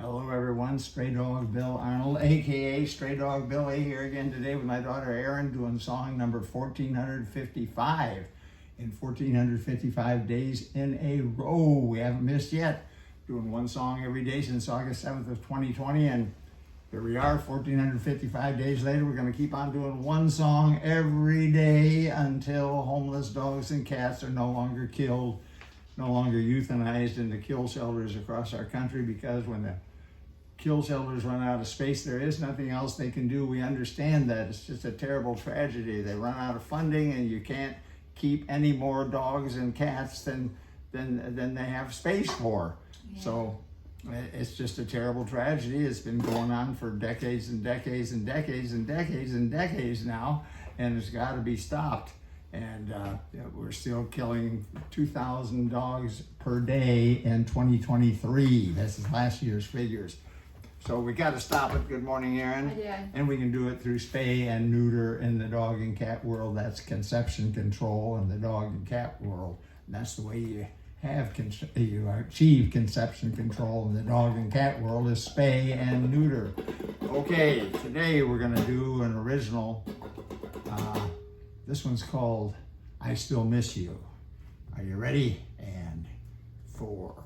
Hello everyone, Straydog Bill Arnold, aka Straydog Billy, here again today with my daughter ERIN doing song number 1455 in 1455 days in a row. We haven't missed yet, doing one song every day since August 7th of 2020, and here we are 1455 days later. We're going to keep on doing one song every day until homeless dogs and cats are no longer killed, no longer euthanized in the kill shelters across our country, because when the kill shelters run out of space, there is nothing else they can do. We understand that. It's just a terrible tragedy. They run out of funding and you can't keep any more dogs and cats than they have space for. Yeah. So it's just a terrible tragedy. It's been going on for decades and decades and decades and decades and decades now, and it's got to be stopped. And we're still killing 2,000 dogs per day in 2023. That's last year's figures. So we got to stop it. Good morning, ERIN. Yeah. And we can do it through spay and neuter in the dog and cat world. That's conception control in the dog and cat world. And that's the way you achieve conception control in the dog and cat world, is spay and neuter. Okay, today we're going to do an original. This one's called I Still Miss You. Are you ready? And 4.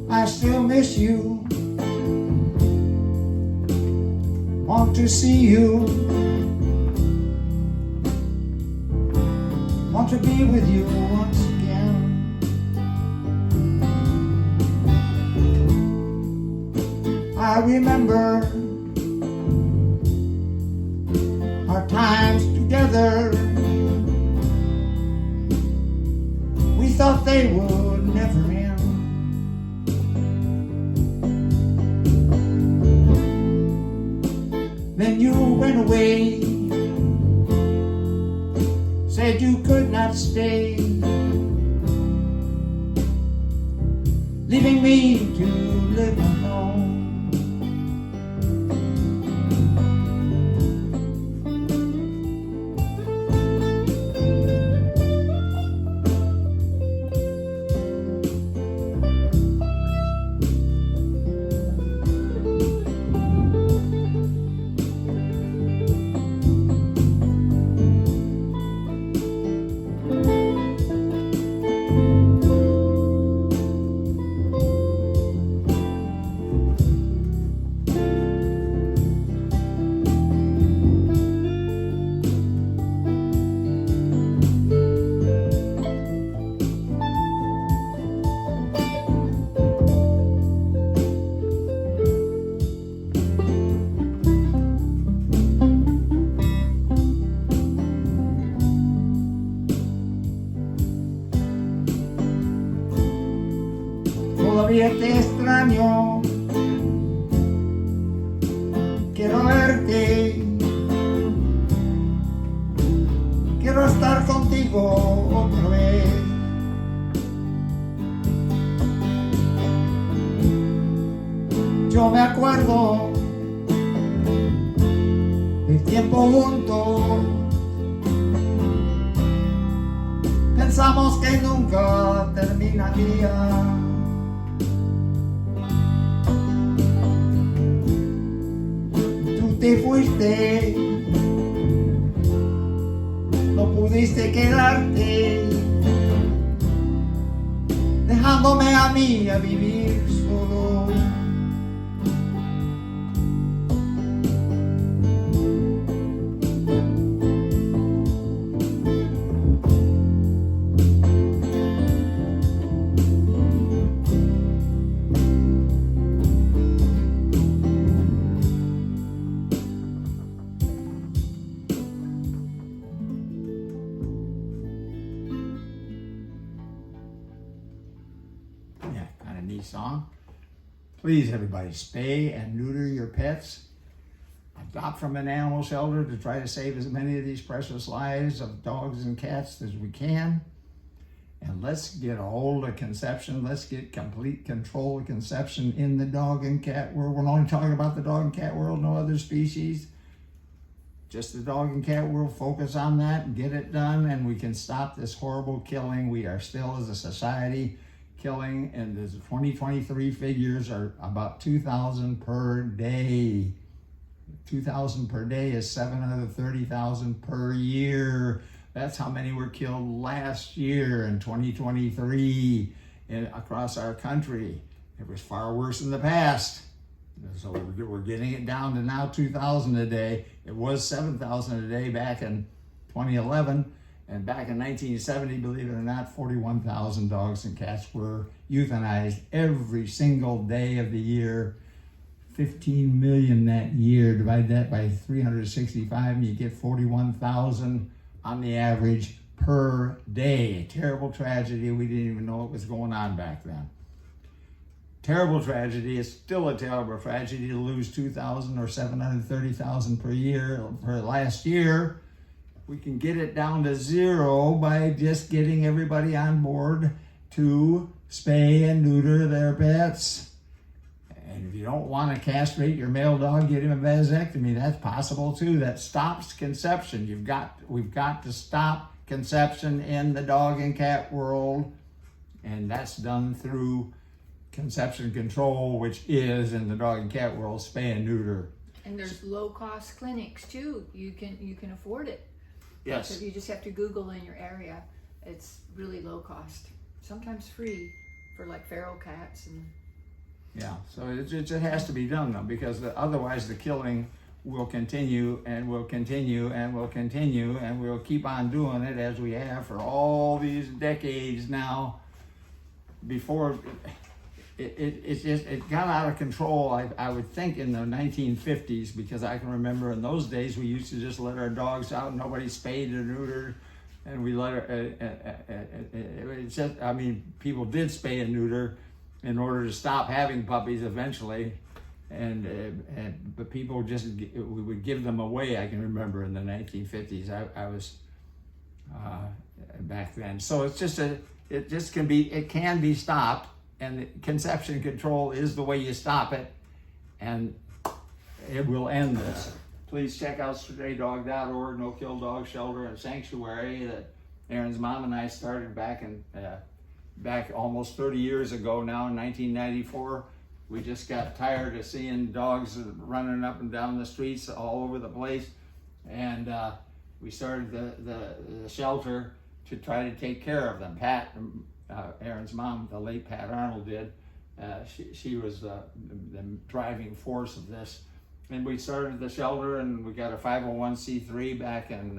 I still miss you, want to see you, want to be with you once again. I remember our times together. We thought they would never end. Then you went away, said you could not stay, leaving me to live alone. Todavía te extraño, quiero verte, quiero estar contigo otra vez. Yo me acuerdo del tiempo juntos, pensamos que nunca terminaría. Te fuiste, no pudiste quedarte, dejándome a mí a vivir solo. song. Please, everybody, spay and neuter your pets. Adopt from an animal shelter to try to save as many of these precious lives of dogs and cats as we can. And let's get a hold of conception. Let's get complete control of conception in the dog and cat world. We're only talking about the dog and cat world, no other species. Just the dog and cat world. Focus on that and get it done, and we can stop this horrible killing. We are still, as a society, killing, and the 2023 figures are about 2,000 per day. 2,000 per day is 730,000 per year. That's how many were killed last year in 2023 across our country. It was far worse in the past. So we're getting it down to now 2,000 a day. It was 7,000 a day back in 2011. And back in 1970, believe it or not, 41,000 dogs and cats were euthanized every single day of the year. 15 million that year. Divide that by 365 and you get 41,000 on the average per day. A terrible tragedy. We didn't even know what was going on back then. Terrible tragedy. It's still a terrible tragedy to lose 2,000 or 730,000 per year. For last year, we can get it down to zero by just getting everybody on board to spay and neuter their pets. And if you don't want to castrate your male dog, get him a vasectomy. That's possible too. That stops conception. We've got to stop conception in the dog and cat world, and that's done through conception control, which is in the dog and cat world spay and neuter. And there's low-cost clinics too. You can afford it. Yes. So you just have to Google in your area. It's really low cost. Sometimes free for like feral cats and. Yeah, so it has to be done though, because otherwise the killing will continue and will continue and will continue, and we'll keep on doing it as we have for all these decades now. Before it got out of control, I would think in the 1950s, because I can remember in those days we used to just let our dogs out, nobody spayed or neutered, and we let people did spay and neuter in order to stop having puppies eventually, but people we would give them away. I can remember in the 1950s. I was back then. So it can be stopped, and conception control is the way you stop it, and it will end this. Please check out straydog.org, No Kill Dog Shelter and Sanctuary that Erin's mom and I started back almost 30 years ago now in 1994. We just got tired of seeing dogs running up and down the streets all over the place, and we started the shelter to try to take care of them. Pat, Erin's mom, the late Pat Arnold did. She was the driving force of this. And we started the shelter, and we got a 501c3 back in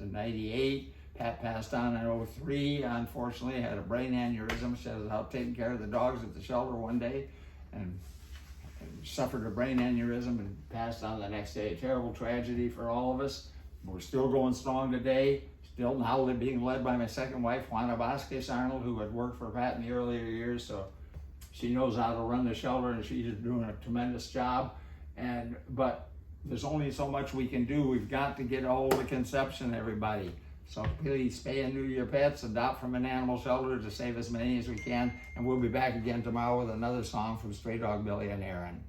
98. Pat passed on in 03, unfortunately, had a brain aneurysm. She was out taking care of the dogs at the shelter one day and suffered a brain aneurysm and passed on the next day. A terrible tragedy for all of us. We're still going strong today. Still now being led by my second wife, Juana Vasquez Arnold, who had worked for Pat in the earlier years, so she knows how to run the shelter, and she's doing a tremendous job. But there's only so much we can do. We've got to get a hold of conception, everybody. So please spay and neuter your pets, adopt from an animal shelter to save as many as we can, and we'll be back again tomorrow with another song from Straydog Billy and ERIN.